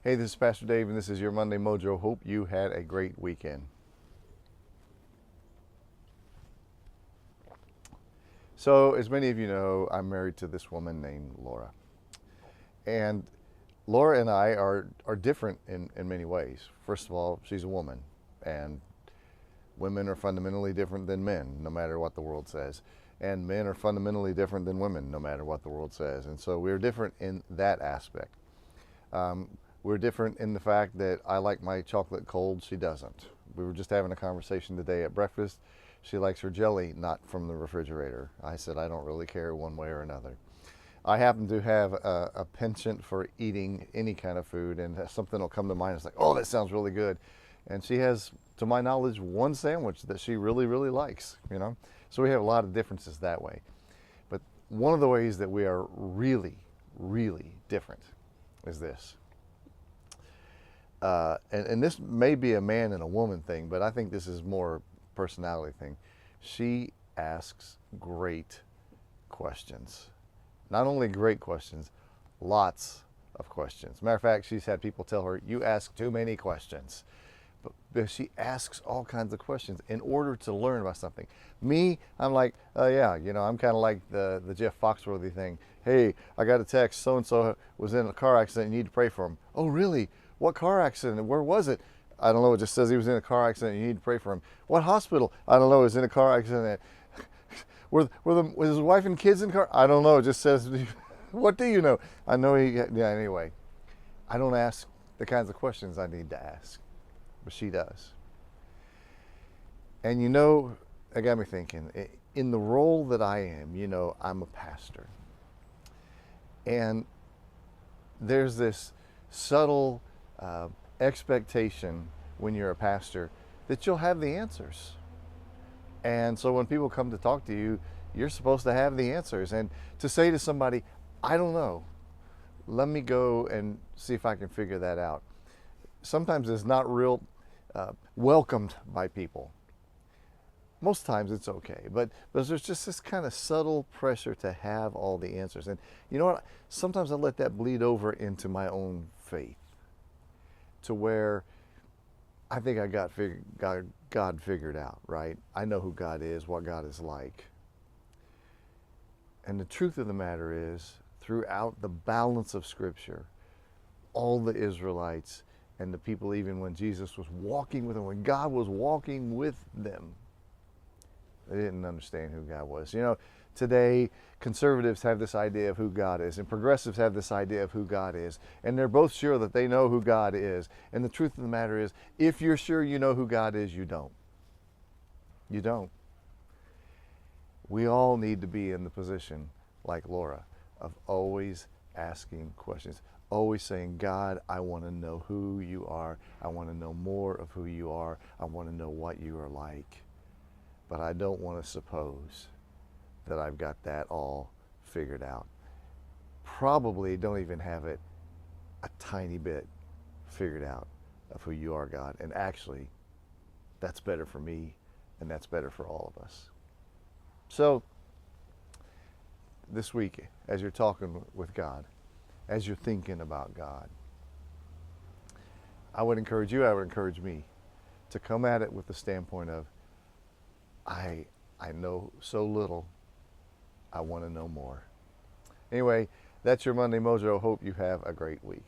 Hey, this is Pastor Dave, and this is your Monday Mojo. Hope you had a great weekend. So, as many of you know, I'm married to this woman named Laura. And Laura and I are different in many ways. First of all, she's a woman, and women are fundamentally different than men, no matter what the world says. And men are fundamentally different than women, no matter what the world says. And so we're different in that aspect. We're different in the fact that I like my chocolate cold, she doesn't. We were just having a conversation today at breakfast. She likes her jelly not from the refrigerator. I said I don't really care one way or another. I happen to have a penchant for eating any kind of food, and something will come to mind. It's like, oh, that sounds really good. And she has, to my knowledge, one sandwich that she really, really likes, you know? So we have a lot of differences that way. But one of the ways that we are really, really different is this. And this may be a man and a woman thing, but I think this is more personality thing. She asks great questions. Not only great questions, lots of questions. Matter of fact, she's had people tell her, you ask too many questions. But she asks all kinds of questions in order to learn about something. Me, I'm like, yeah, you know, I'm kind of like the Jeff Foxworthy thing. Hey, I got a text, so-and-so was in a car accident, you need to pray for him. Oh, really? What car accident? Where was it? I don't know. It just says he was in a car accident. You need to pray for him. What hospital? I don't know. He was in a car accident. Was his wife and kids in the car? I don't know. It just says, what do you know? I know yeah, anyway. I don't ask the kinds of questions I need to ask, but she does. And you know, it got me thinking, in the role that I am, you know, I'm a pastor. And there's this subtle expectation when you're a pastor that you'll have the answers. And so when people come to talk to you, you're supposed to have the answers. And to say to somebody, I don't know, let me go and see if I can figure that out, sometimes it's not real welcomed by people. Most times it's okay, but there's just this kind of subtle pressure to have all the answers. And you know what? Sometimes I let that bleed over into my own faith, to where I think I got God figured out, right? I know who God is, what God is like. And the truth of the matter is, throughout the balance of Scripture, all the Israelites and the people, even when Jesus was walking with them, when God was walking with them, they didn't understand who God was. You know, today, conservatives have this idea of who God is, and progressives have this idea of who God is. And they're both sure that they know who God is. And the truth of the matter is, if you're sure you know who God is, you don't. You don't. We all need to be in the position, like Laura, of always asking questions. Always saying, God, I want to know who you are. I want to know more of who you are. I want to know what you are like. But I don't want to suppose that I've got that all figured out. Probably don't even have it a tiny bit figured out of who you are, God. And actually, that's better for me, and that's better for all of us. So, this week, as you're talking with God, as you're thinking about God, I would encourage me to come at it with the standpoint of, I know so little, I want to know more. Anyway, that's your Monday Mojo. Hope you have a great week.